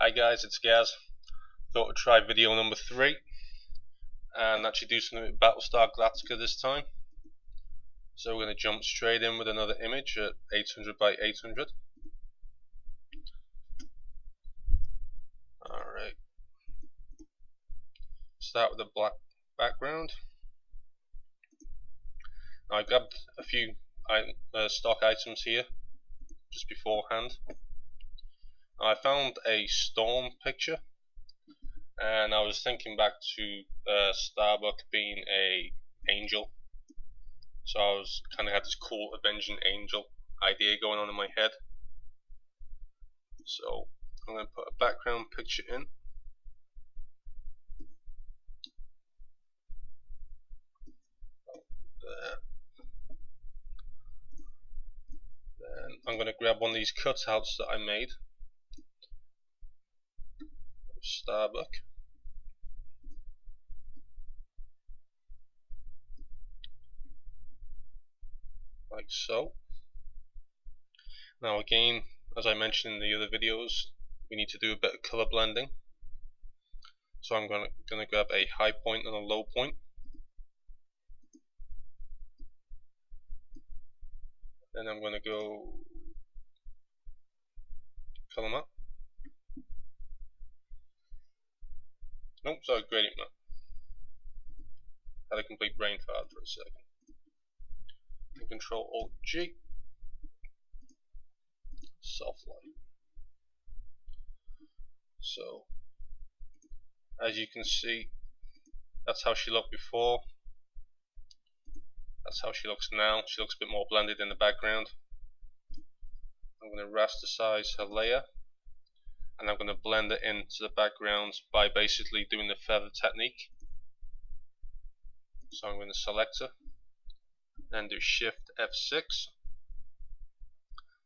Hi guys, it's Gaz. Thought I'd try video number 3 and actually do something with Battlestar Galactica this time. So we're going to jump straight in with another image at 800 by 800. Alright. Start with a black background. Now I grabbed a few stock items here just beforehand. I found a storm picture, and I was thinking back to Starbuck being a angel, so I was kind of had this cool avenging angel idea going on in my head. So I'm going to put a background picture in. There. Then I'm going to grab one of these cutouts that I made of Starbuck. Like so. Now again, as I mentioned in the other videos, we need to do a bit of color blending. So I'm going to grab a high point and a low point. Then I'm going to go color map. Nope, sorry, gradient map. Had a complete brain fart for a second. And Control Alt G. Soft light. So, as you can see, that's how she looked before. That's how she looks now. She looks a bit more blended in the background. I'm going to rasterize her layer, and I'm going to blend it into the background by basically doing the feather technique. So I'm going to select her, then do Shift F6.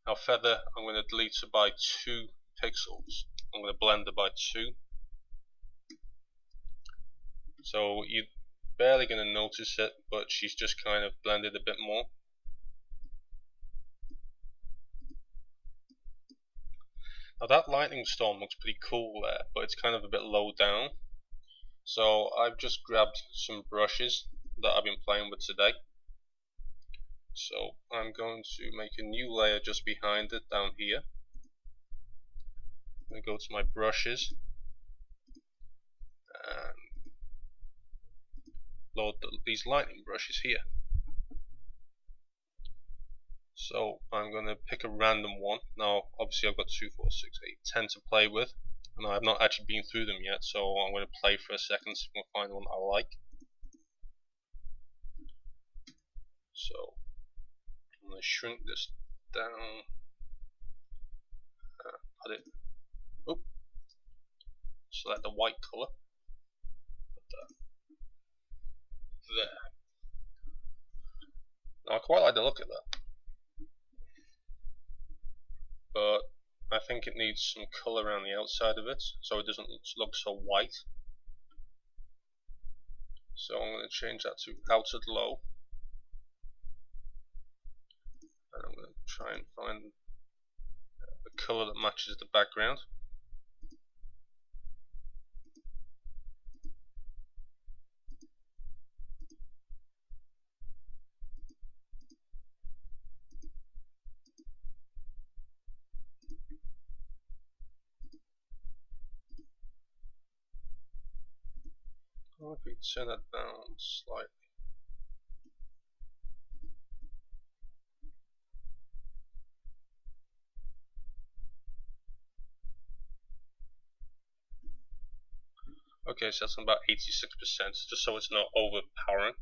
Now feather, I'm going to delete her by 2 pixels. I'm going to blend her by 2. So you're barely going to notice it, but she's just kind of blended a bit more. Now that lightning storm looks pretty cool there, but it's kind of a bit low down. So I've just grabbed some brushes that I've been playing with today. So I'm going to make a new layer just behind it down here. I'm going to go to my brushes and load these lightning brushes here. So I'm going to pick a random one. Now obviously I've got 2, 4, 6, 8, 10 to play with, and I've not actually been through them yet, so I'm going to play for a second, see if I can find one I like. So I'm going to shrink this down, put it, select the white color, put that there. Now I quite like the look of that, but I think it needs some color around the outside of it so it doesn't look so white. So I'm going to change that to outer glow, and I'm going to try and find a color that matches the background. If we turn that down slightly. Okay, so that's about 86%, just so it's not overpowering.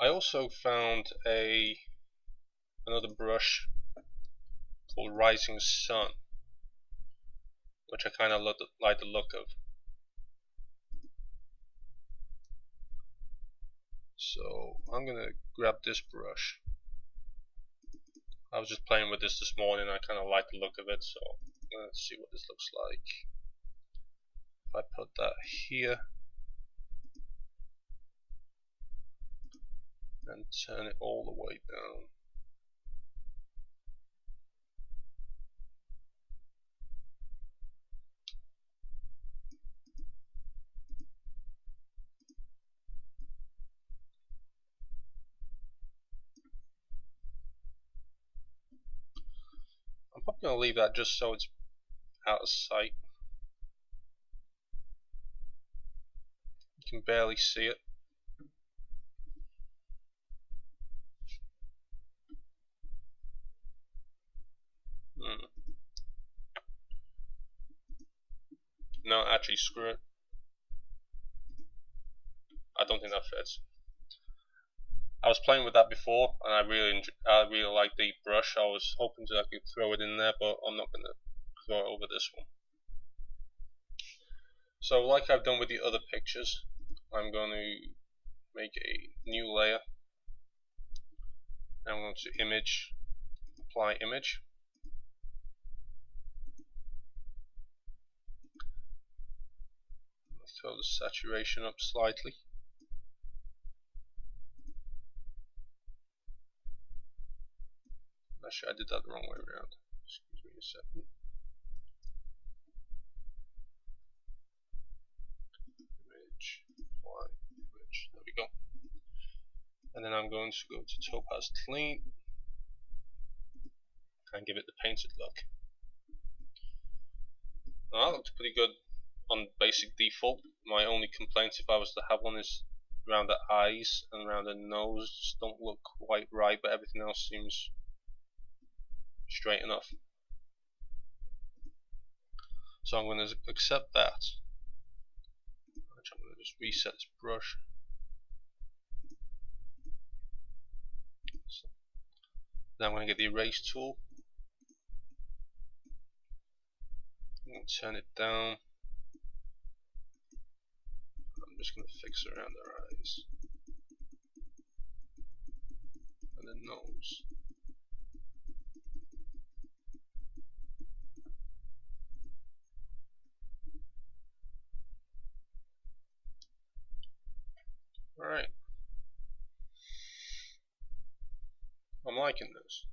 I also found another brush called Rising Sun, which I kind of like the look of. So I'm going to grab this brush. I was just playing with this morning, I kind of like the look of it, so let's see what this looks like. If I put that here, and turn it all the way down. I'm probably going to leave that just so it's out of sight. You can barely see it. No, actually, screw it. I don't think that fits. I was playing with that before, and I really like the brush. I was hoping that I could throw it in there, but I'm not going to throw it over this one. So, like I've done with the other pictures, I'm going to make a new layer. I'm going to image, apply image. Throw the saturation up slightly. Actually, I did that the wrong way around. Excuse me a second. Image, apply image. There we go. And then I'm going to go to Topaz Clean and give it the painted look. Now that looks pretty good on basic default. My only complaint, if I was to have one, is around the eyes and around the nose. Just don't look quite right, but everything else seems straight enough. So I'm going to accept that. Actually, I'm going to just reset this brush. So now I'm going to get the erase tool. I'm going to turn it down. I'm just going to fix around their eyes and the nose. Alright. I'm liking this.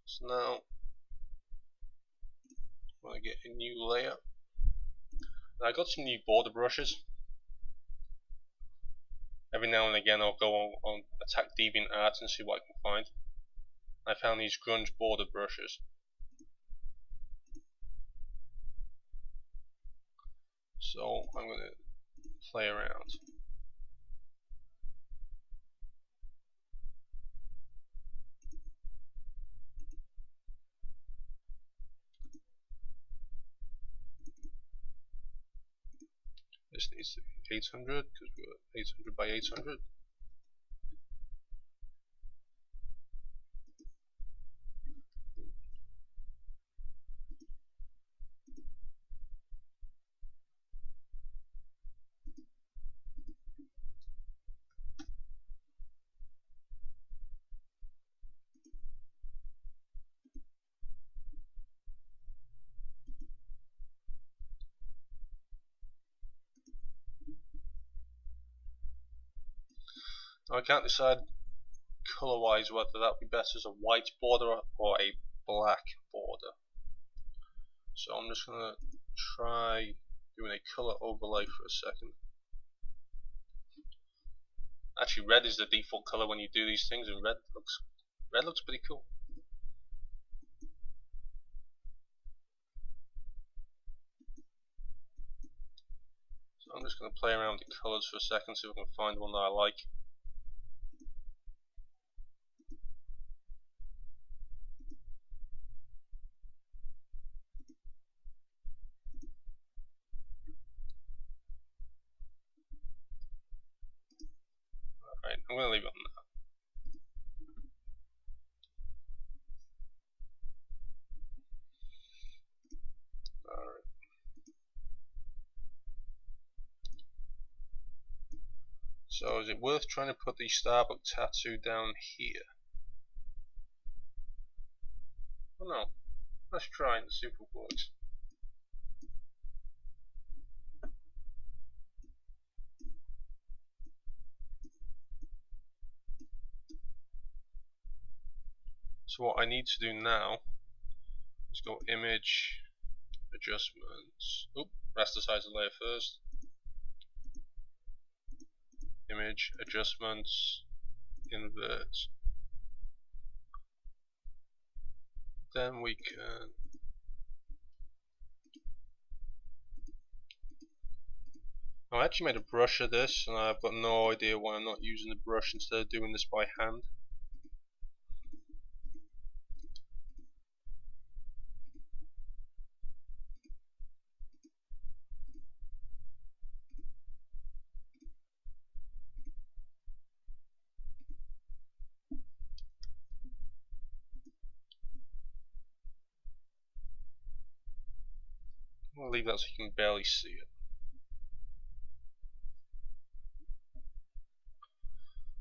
So now I'm going to get a new layer. Now I got some new border brushes. Every now and again I'll go on Attack DeviantArt and see what I can find. I found these grunge border brushes. So I'm going to play around. This needs to be 800 because we're 800 by 800. Now I can't decide color wise whether that would be better as a white border or a black border. So I'm just going to try doing a color overlay for a second. Actually, red is the default color when you do these things, and red looks pretty cool. So I'm just going to play around with the colors for a second, see if I can find one that I like. Alright, I'm going to leave it on that. Alright. So is it worth trying to put the Starbuck tattoo down here? Oh no. Let's try and see if it works. So what I need to do now is go image, adjustments, rasticize the layer first, image, adjustments, invert. Then we can I actually made a brush of this, and I've got no idea why I'm not using the brush instead of doing this by hand. I'll leave that so you can barely see it.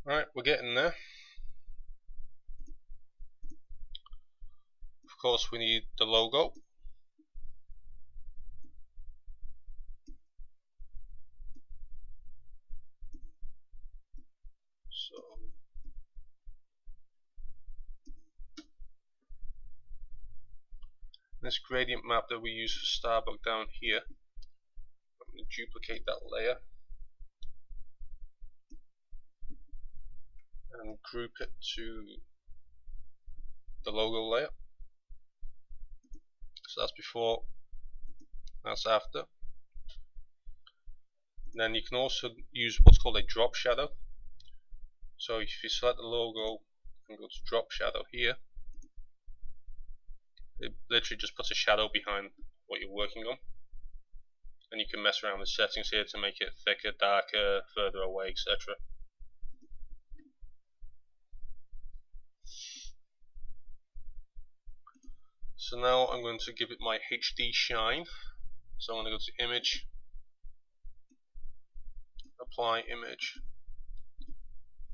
Alright, we're getting there. Of course, we need the logo. So this gradient map that we use for Starbuck down here, I'm going to duplicate that layer and group it to the logo layer. So that's before, that's after. Then you can also use what's called a drop shadow. So if you select the logo and go to drop shadow here, it literally just puts a shadow behind what you're working on. And you can mess around with settings here to make it thicker, darker, further away, etc. So now I'm going to give it my HD shine. So I'm going to go to image, apply image,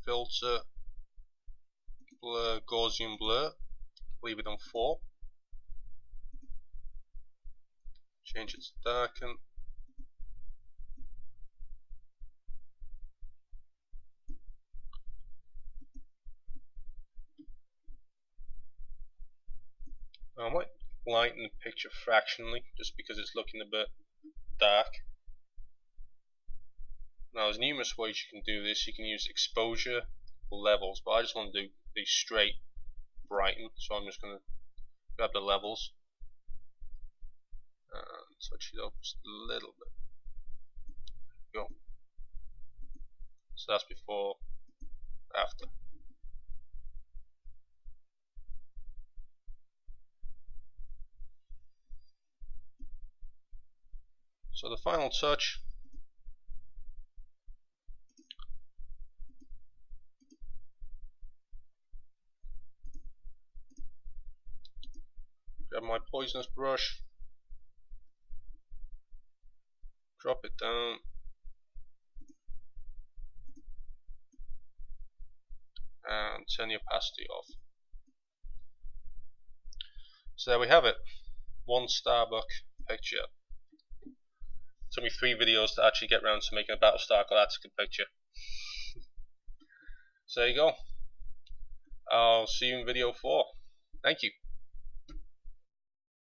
filter, blur, Gaussian blur, leave it on 4, change it to darken, I might lighten the picture fractionally just because it's looking a bit dark. Now there's numerous ways you can do this. You can use exposure or levels, but I just want to do these straight brighten, so I'm just going to grab the levels and touch it up just a little bit. Go. So that's before, after. So the final touch, grab my poisonous brush, drop it down, and turn the opacity off. So there we have it, one Starbuck picture. It took me 3 videos to actually get around to making a Battlestar Galactica picture. So there you go. I'll see you in video 4. Thank you.